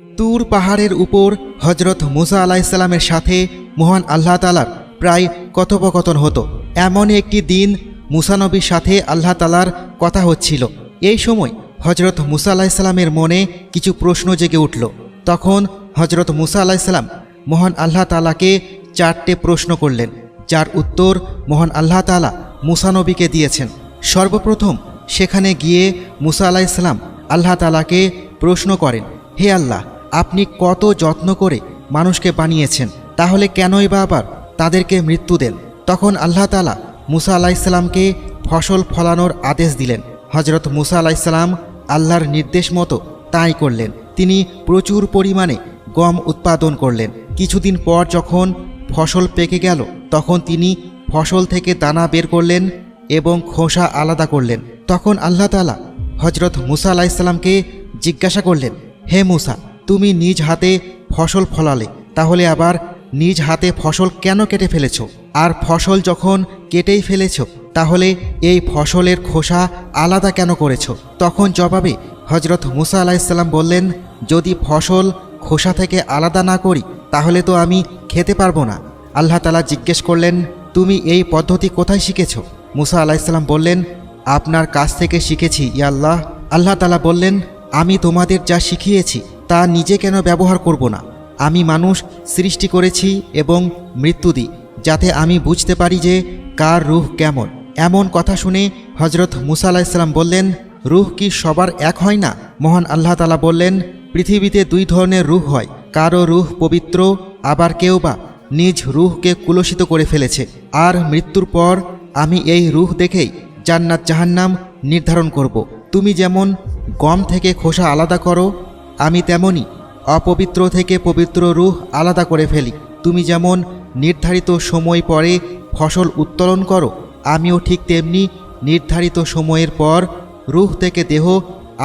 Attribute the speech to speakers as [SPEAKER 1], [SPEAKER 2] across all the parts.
[SPEAKER 1] তুর পাহাড়ের উপর হজরত মুসা আলাইহিসসালামের সাথে মহান আল্লাহ তাআলার প্রায় কথোপকথন হতো। এমনই একটি দিন মুসা নবীর সাথে আল্লাহ তাআলার কথা হচ্ছিল। এই সময় হজরত মুসা আলাইহিসসালামের মনে কিছু প্রশ্ন জেগে উঠল। তখন হজরত মুসা আলাইহিসসালাম মহান আল্লাহ তাআলাকে 4টে প্রশ্ন করলেন, যার উত্তর মহান আল্লাহ তাআলা মুসা নবীকে দিয়েছেন। সর্বপ্রথম সেখানে গিয়ে মুসা আলাইহিসসালাম আল্লাহ তাআলাকে প্রশ্ন করেন, হে আল্লাহ, আপনি কত যত্ন করে মানুষকে বানিয়েছেন, তাহলে কেনই বা আবার তাদেরকে মৃত্যু দেন? তখন আল্লাহ তাআলা মুসা আলাইহিসসালামকে ফসল ফলানোর আদেশ দিলেন। হজরত মুসা আলাইহিসসালাম আল্লাহর নির্দেশ মতো তাই করলেন। তিনি প্রচুর পরিমাণে গম উৎপাদন করলেন। কিছুদিন পর যখন ফসল পেকে গেল, তখন তিনি ফসল থেকে দানা বের করলেন এবং খোসা আলাদা করলেন। তখন আল্লাহ তাআলা হজরত মুসা আলাইহিসসালামকে জিজ্ঞাসা করলেন, হে মুসা, তুমি নিজ হাতে ফসল ফলালে, তাহলে আবার নিজ হাতে ফসল কেন কেটে ফেলেছ? আর ফসল যখন কেটেই ফেলেছ, তাহলে এই ফসলের খোসা আলাদা কেন করেছ? তখন জবাবে হজরত মুসা আলাইহিসসালাম বললেন, যদি ফসল খোসা থেকে আলাদা না করি, তাহলে তো আমি খেতে পারবো না। আল্লাহ তাআলা জিজ্ঞেস করলেন, তুমি এই পদ্ধতি কোথায় শিখেছ? মুসা আলাইহিসসালাম বললেন, আপনার কাছ থেকে শিখেছি ইয়া আল্লাহ। আল্লাহ তাআলা বললেন, আমি তোমাদের যা শিখিয়েছি তা নিজে কেন ব্যবহার করব না? আমি মানুষ সৃষ্টি করেছি এবং মৃত্যু দিই, যাতে আমি বুঝতে পারি যে কার রূহ কেমন। এমন কথা শুনে হজরত মুসা আলাইহিসসালাম বললেন, রূহ কি সবার এক হয় না? মহান আল্লাহ তাআলা বললেন, পৃথিবীতে 2 ধরনের রূহ হয়, কারো রূহ পবিত্র, আবার কেউ বা নিজ রূহকে কুলসিত করে ফেলেছে। আর মৃত্যুর পর আমি এই রূহ দেখেই জান্নাত জাহান্নাম নির্ধারণ করব। তুমি যেমন গম থেকে খোসা আলাদা করো, আমি তেমনি অপবিত্র থেকে পবিত্র রূহ আলাদা করে ফেলি। তুমি যেমন নির্ধারিত সময় পরে ফসল উত্তোলন করো, আমিও ঠিক তেমনি নির্ধারিত সময়ের পর রূহ থেকে দেহ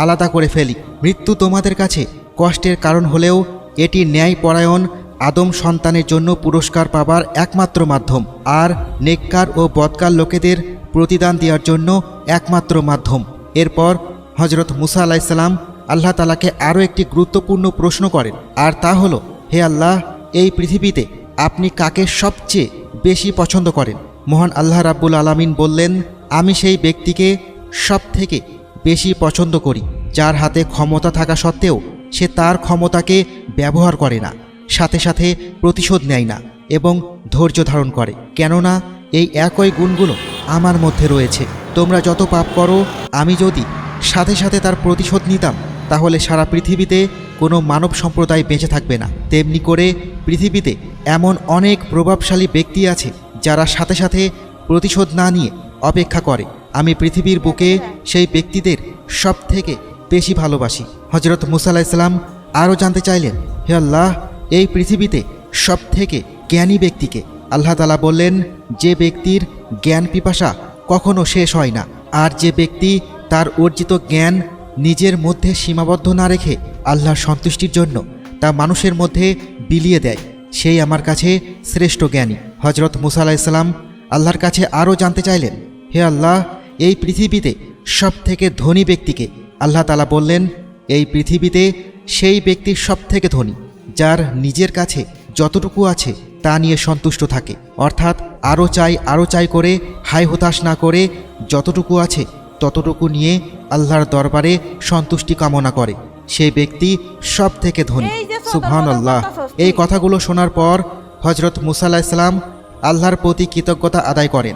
[SPEAKER 1] আলাদা করে ফেলি। মৃত্যু তোমাদের কাছে কষ্টের কারণ হলেও এটি ন্যায়পরায়ণ আদম সন্তানের জন্য পুরস্কার পাবার একমাত্র মাধ্যম, আর নেককার ও বদকার লোকেদের প্রতিদান দেওয়ার জন্য একমাত্র মাধ্যম। এরপর হজরত মুসা আলাইহিসসালাম আল্লাহ তাআলাকে আরও একটি গুরুত্বপূর্ণ প্রশ্ন করেন, আর তা হলো, হে আল্লাহ, এই পৃথিবীতে আপনি কাকে সবচেয়ে বেশি পছন্দ করেন? মহান আল্লাহ রাব্বুল আলামিন বললেন, আমি সেই ব্যক্তিকে সব থেকে বেশি পছন্দ করি, যার হাতে ক্ষমতা থাকা সত্ত্বেও সে তার ক্ষমতাকে ব্যবহার করে না, সাথে সাথে প্রতিশোধ নেয় না এবং ধৈর্য ধারণ করে। কেননা এই একই গুণগুলো আমার মধ্যে রয়েছে। তোমরা যত পাপ করো, আমি যদি সাথে সাথে তার প্রতিশোধ নিতাম, তাহলে সারা পৃথিবীতে কোনো মানব সম্প্রদায় বেঁচে থাকবে না। তেমনি করে পৃথিবীতে এমন অনেক প্রভাবশালী ব্যক্তি আছে যারা সাথে সাথে প্রতিশোধ না নিয়ে অপেক্ষা করে। আমি পৃথিবীর বুকে সেই ব্যক্তিদের সব থেকে বেশি ভালোবাসি। হজরত মুসা আলাইহিসসালাম আরও জানতে চাইলেন, হে আল্লাহ, এই পৃথিবীতে সব থেকে জ্ঞানী ব্যক্তিকে? আল্লাহ তাআলা বললেন, যে ব্যক্তির জ্ঞান পিপাসা কখনো শেষ হয় না, আর যে ব্যক্তি তার অর্জিত জ্ঞান নিজের মধ্যে সীমাবদ্ধ না রেখে আল্লাহর সন্তুষ্টির জন্য তা মানুষের মধ্যে বিলিয়ে দেয়, সেই আমার কাছে শ্রেষ্ঠ জ্ঞানী। হজরত মুসা আলাইহিসসালাম আল্লাহর কাছে আরও জানতে চাইলেন, হে আল্লাহ, এই পৃথিবীতে সব থেকে ধনী ব্যক্তিকে? আল্লাহ তাআলা বললেন, এই পৃথিবীতে সেই ব্যক্তি সব থেকে ধনী, যার নিজের কাছে যতটুকু আছে তা নিয়ে সন্তুষ্ট থাকে, অর্থাৎ আরও চাই করে হায় হতাশ না করে যতটুকু আছে ততটুকু নিয়ে আল্লাহর দরবারে সন্তুষ্টি কামনা করে, সেই ব্যক্তি সব থেকে ধনী। সুবহানাল্লাহ। এই কথাগুলো শোনার পর হজরত মুসা আলাইহিসসালাম আল্লাহর প্রতি কৃতজ্ঞতা আদায় করেন।